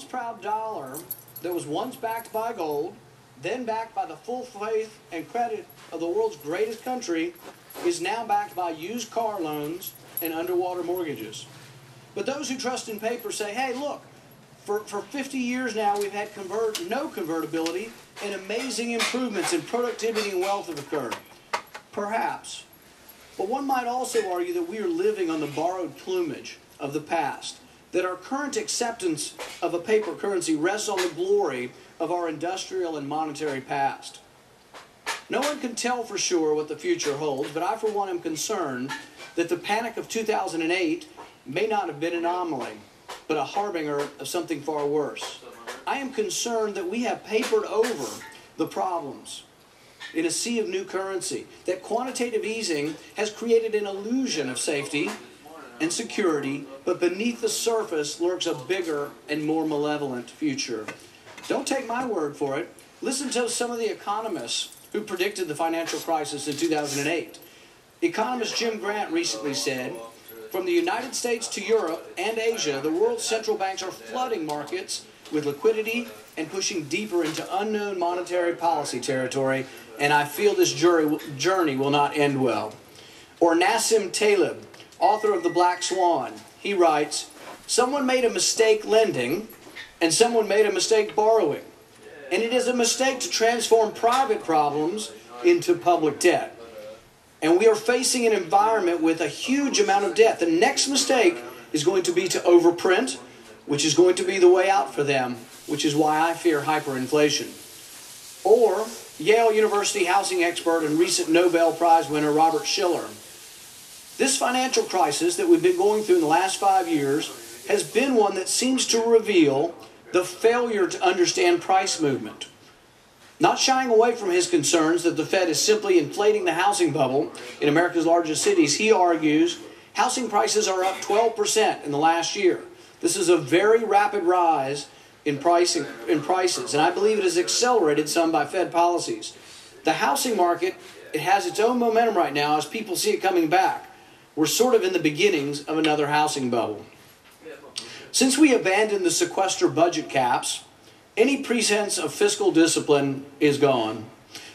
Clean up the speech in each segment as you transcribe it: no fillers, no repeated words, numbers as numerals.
once proud dollar that was once backed by gold, then backed by the full faith and credit of the world's greatest country, is now backed by used car loans and underwater mortgages. But those who trust in paper say, hey, look, for 50 years now we've had no convertibility and amazing improvements in productivity and wealth have occurred. Perhaps. But one might also argue that we are living on the borrowed plumage of the past, that our current acceptance of a paper currency rests on the glory of our industrial and monetary past. No one can tell for sure what the future holds, but I for one am concerned that the panic of 2008 may not have been an anomaly, but a harbinger of something far worse. I am concerned that we have papered over the problems in a sea of new currency, that quantitative easing has created an illusion of safety and security, but beneath the surface lurks a bigger and more malevolent future. Don't take my word for it. Listen to some of the economists who predicted the financial crisis in 2008. Economist Jim Grant recently said, from the United States to Europe and Asia, the world's central banks are flooding markets with liquidity and pushing deeper into unknown monetary policy territory, and I feel this journey will not end well. Or Nassim Taleb, author of The Black Swan, he writes, someone made a mistake lending and someone made a mistake borrowing. And it is a mistake to transform private problems into public debt. And we are facing an environment with a huge amount of debt. The next mistake is going to be to overprint, which is going to be the way out for them, which is why I fear hyperinflation. Or Yale University housing expert and recent Nobel Prize winner Robert Shiller. This financial crisis that we've been going through in the last 5 years has been one that seems to reveal the failure to understand price movement. Not shying away from his concerns that the Fed is simply inflating the housing bubble in America's largest cities, he argues housing prices are up 12% in the last year. This is a very rapid rise in prices, and I believe it is accelerated some by Fed policies. The housing market, it has its own momentum right now as people see it coming back. We're sort of in the beginnings of another housing bubble. Since we abandoned the sequester budget caps, any pretense of fiscal discipline is gone.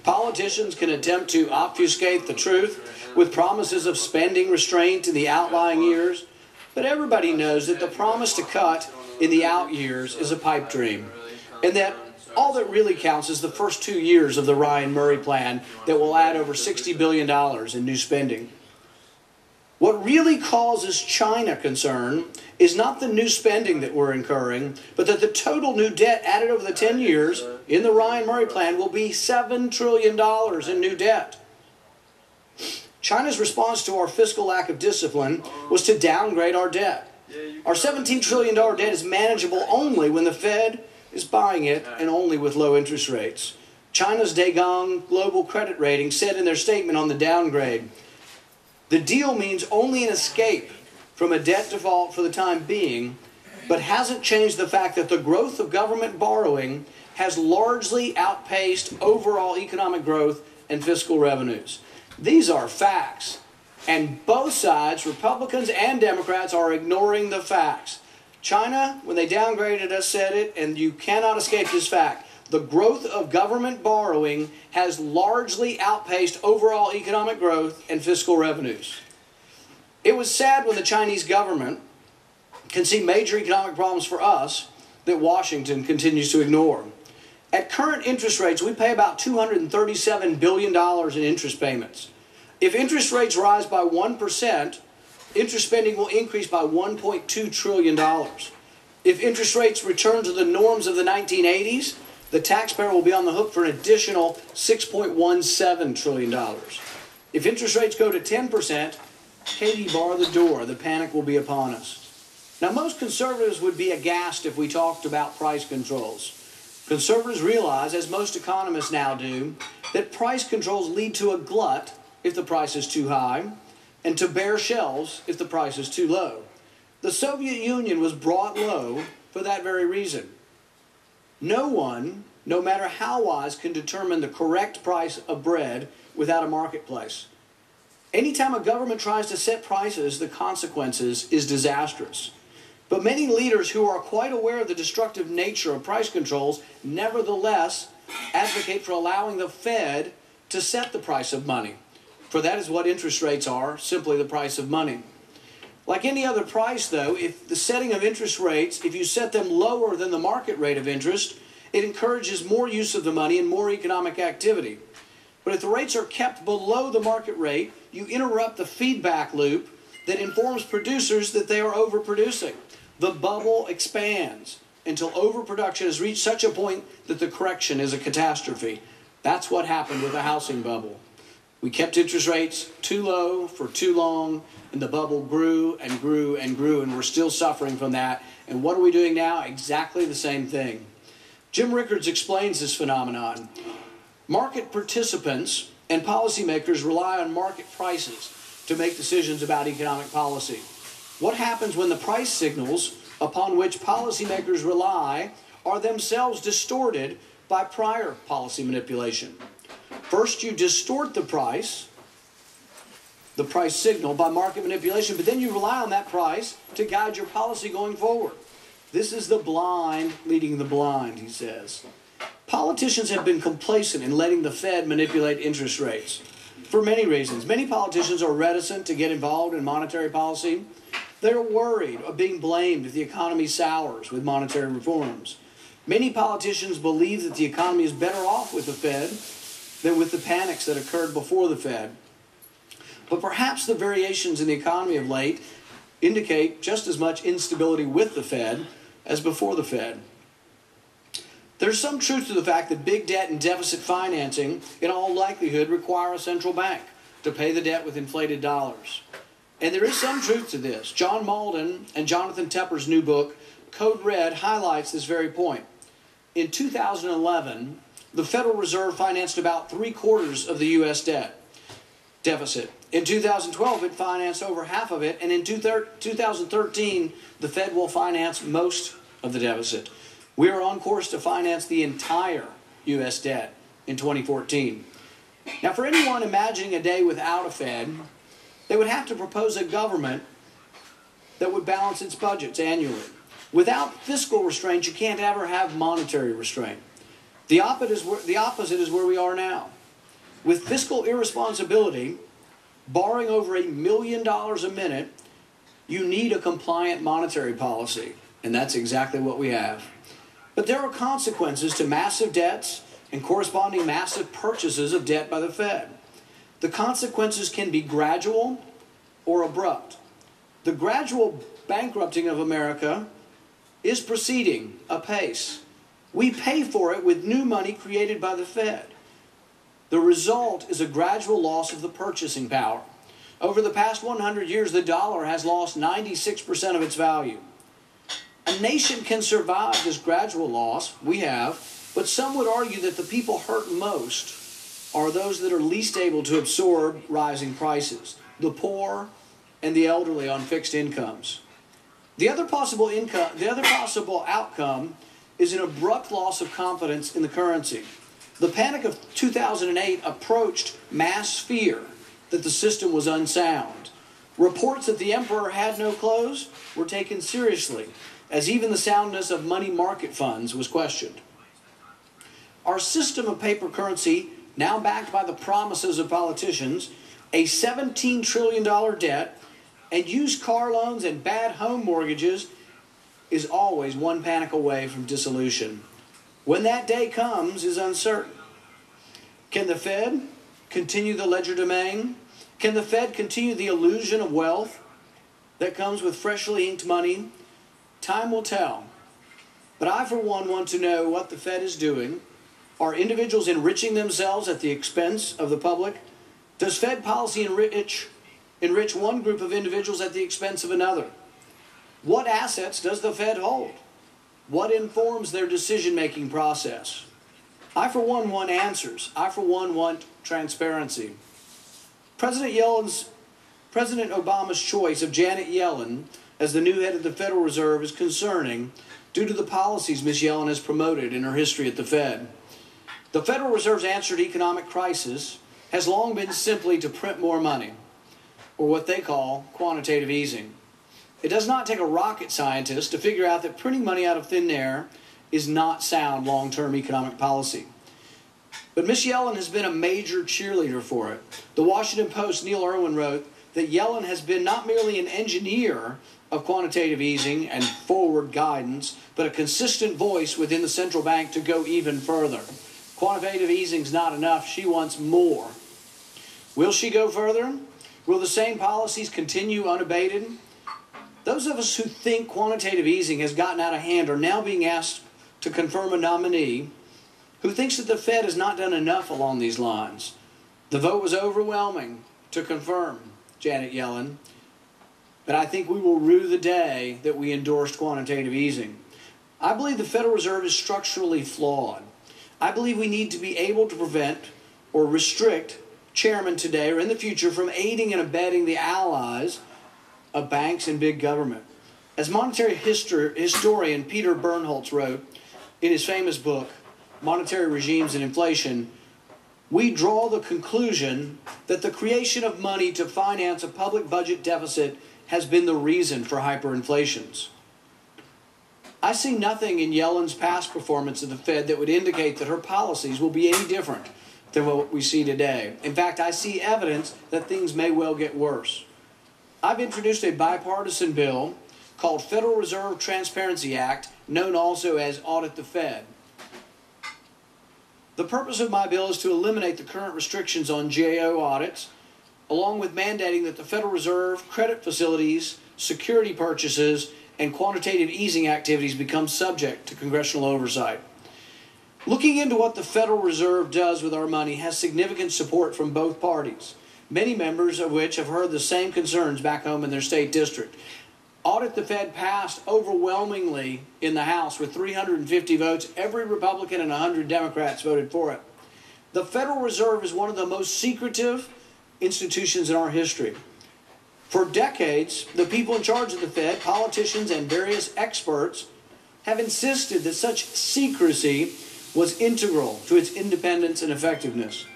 Politicians can attempt to obfuscate the truth with promises of spending restraint in the outlying years, but everybody knows that the promise to cut in the out years is a pipe dream, and that all that really counts is the first 2 years of the Ryan Murray plan that will add over $60 billion in new spending. What really causes China concern is not the new spending that we're incurring, but that the total new debt added over the 10 years in the Ryan Murray plan will be $7 trillion in new debt. China's response to our fiscal lack of discipline was to downgrade our debt. Our $17 trillion debt is manageable only when the Fed is buying it and only with low interest rates. China's Dagang Global Credit Rating said in their statement on the downgrade, the deal means only an escape from a debt default for the time being, but hasn't changed the fact that the growth of government borrowing has largely outpaced overall economic growth and fiscal revenues. These are facts, and both sides, Republicans and Democrats, are ignoring the facts. China, when they downgraded us, said it, and you cannot escape this fact. The growth of government borrowing has largely outpaced overall economic growth and fiscal revenues. It was sad when the Chinese government can see major economic problems for us that Washington continues to ignore. At current interest rates, we pay about $237 billion in interest payments. If interest rates rise by 1%, interest spending will increase by $1.2 trillion. If interest rates return to the norms of the 1980s, the taxpayer will be on the hook for an additional $6.17 trillion. If interest rates go to 10%, Katie, bar the door. The panic will be upon us. Now, most conservatives would be aghast if we talked about price controls. Conservatives realize, as most economists now do, that price controls lead to a glut if the price is too high, and to bare shelves if the price is too low. The Soviet Union was brought low for that very reason. No one, no matter how wise, can determine the correct price of bread without a marketplace. Anytime a government tries to set prices, the consequences is disastrous. But many leaders who are quite aware of the destructive nature of price controls nevertheless advocate for allowing the Fed to set the price of money. For that is what interest rates are, simply the price of money. Like any other price, though, if the setting of interest rates, if you set them lower than the market rate of interest, it encourages more use of the money and more economic activity. But if the rates are kept below the market rate, you interrupt the feedback loop that informs producers that they are overproducing. The bubble expands until overproduction has reached such a point that the correction is a catastrophe. That's what happened with the housing bubble. We kept interest rates too low for too long, and the bubble grew and grew and grew, and we're still suffering from that. And what are we doing now? Exactly the same thing. Jim Rickards explains this phenomenon. Market participants and policymakers rely on market prices to make decisions about economic policy. What happens when the price signals upon which policymakers rely are themselves distorted by prior policy manipulation? First, you distort the price signal by market manipulation, but then you rely on that price to guide your policy going forward. This is the blind leading the blind, he says. Politicians have been complacent in letting the Fed manipulate interest rates for many reasons. Many politicians are reticent to get involved in monetary policy. They're worried of being blamed if the economy sours with monetary reforms. Many politicians believe that the economy is better off with the Fed than with the panics that occurred before the Fed. But perhaps the variations in the economy of late indicate just as much instability with the Fed as before the Fed. There's some truth to the fact that big debt and deficit financing, in all likelihood, require a central bank to pay the debt with inflated dollars. And there is some truth to this. John Malden and Jonathan Tepper's new book, Code Red, highlights this very point. In 2011, the Federal Reserve financed about 3/4 of the U.S. deficit. In 2012, it financed over half of it, and in 2013, the Fed will finance most of the deficit. We are on course to finance the entire U.S. debt in 2014. Now, for anyone imagining a day without a Fed, they would have to propose a government that would balance its budgets annually. Without fiscal restraint, you can't ever have monetary restraint. The opposite is where we are now. With fiscal irresponsibility, borrowing over $1 million a minute, you need a compliant monetary policy. And that's exactly what we have. But there are consequences to massive debts and corresponding massive purchases of debt by the Fed. The consequences can be gradual or abrupt. The gradual bankrupting of America is proceeding apace. We pay for it with new money created by the Fed. The result is a gradual loss of the purchasing power. Over the past 100 years, the dollar has lost 96% of its value. A nation can survive this gradual loss, we have, but some would argue that the people hurt most are those that are least able to absorb rising prices, the poor and the elderly on fixed incomes. The other possible outcome is an abrupt loss of confidence in the currency. The panic of 2008 approached mass fear that the system was unsound. Reports that the emperor had no clothes were taken seriously, as even the soundness of money market funds was questioned. Our system of paper currency, now backed by the promises of politicians, a $17 trillion debt, and used car loans and bad home mortgages, is always one panic away from dissolution. When that day comes is uncertain. Can the Fed continue the legerdemain? Can the Fed continue the illusion of wealth that comes with freshly inked money? Time will tell. But I, for one, want to know what the Fed is doing. Are individuals enriching themselves at the expense of the public? Does Fed policy enrich one group of individuals at the expense of another? What assets does the Fed hold? What informs their decision-making process? I, for one, want answers. I, for one, want transparency. President Obama's choice of Janet Yellen as the new head of the Federal Reserve is concerning due to the policies Ms. Yellen has promoted in her history at the Fed. The Federal Reserve's answer to economic crisis has long been simply to print more money, or what they call quantitative easing. It does not take a rocket scientist to figure out that printing money out of thin air is not sound long-term economic policy. But Ms. Yellen has been a major cheerleader for it. The Washington Post, Neil Irwin, wrote that Yellen has been not merely an engineer of quantitative easing and forward guidance, but a consistent voice within the central bank to go even further. Quantitative easing is not enough. She wants more. Will she go further? Will the same policies continue unabated? Those of us who think quantitative easing has gotten out of hand are now being asked to confirm a nominee who thinks that the Fed has not done enough along these lines. The vote was overwhelming to confirm Janet Yellen, but I think we will rue the day that we endorsed quantitative easing. I believe the Federal Reserve is structurally flawed. I believe we need to be able to prevent or restrict chairmen today or in the future from aiding and abetting the allies of banks and big government. As monetary historian Peter Bernholtz wrote in his famous book, Monetary Regimes and Inflation, we draw the conclusion that the creation of money to finance a public budget deficit has been the reason for hyperinflations. I see nothing in Yellen's past performance of the Fed that would indicate that her policies will be any different than what we see today. In fact, I see evidence that things may well get worse. I've introduced a bipartisan bill called Federal Reserve Transparency Act, known also as Audit the Fed. The purpose of my bill is to eliminate the current restrictions on GAO audits, along with mandating that the Federal Reserve, credit facilities, security purchases, and quantitative easing activities become subject to congressional oversight. Looking into what the Federal Reserve does with our money has significant support from both parties, many members of which have heard the same concerns back home in their state district. Audit the Fed passed overwhelmingly in the House with 350 votes. Every Republican and 100 Democrats voted for it. The Federal Reserve is one of the most secretive institutions in our history. For decades, the people in charge of the Fed, politicians and various experts, have insisted that such secrecy was integral to its independence and effectiveness.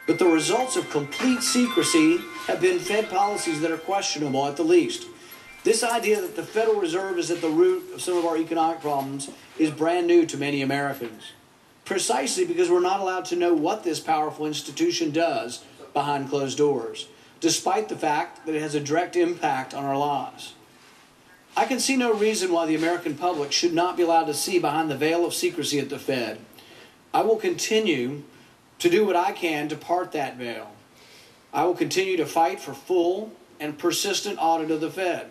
But the results of complete secrecy have been Fed policies that are questionable at the least. This idea that the Federal Reserve is at the root of some of our economic problems is brand new to many Americans, precisely because we're not allowed to know what this powerful institution does behind closed doors, despite the fact that it has a direct impact on our lives. I can see no reason why the American public should not be allowed to see behind the veil of secrecy at the Fed. I will continue to do what I can to part that veil. I will continue to fight for full and persistent audit of the Fed.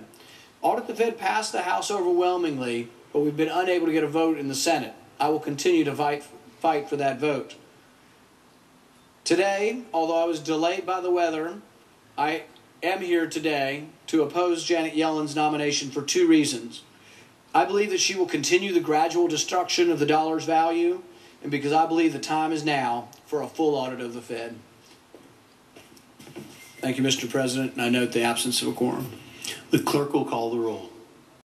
Audit the Fed passed the House overwhelmingly, but we've been unable to get a vote in the Senate. I will continue to fight for that vote. Today, although I was delayed by the weather, I am here today to oppose Janet Yellen's nomination for two reasons. I believe that she will continue the gradual destruction of the dollar's value, and because I believe the time is now for a full audit of the Fed. Thank you, Mr. President, and I note the absence of a quorum. The clerk will call the roll.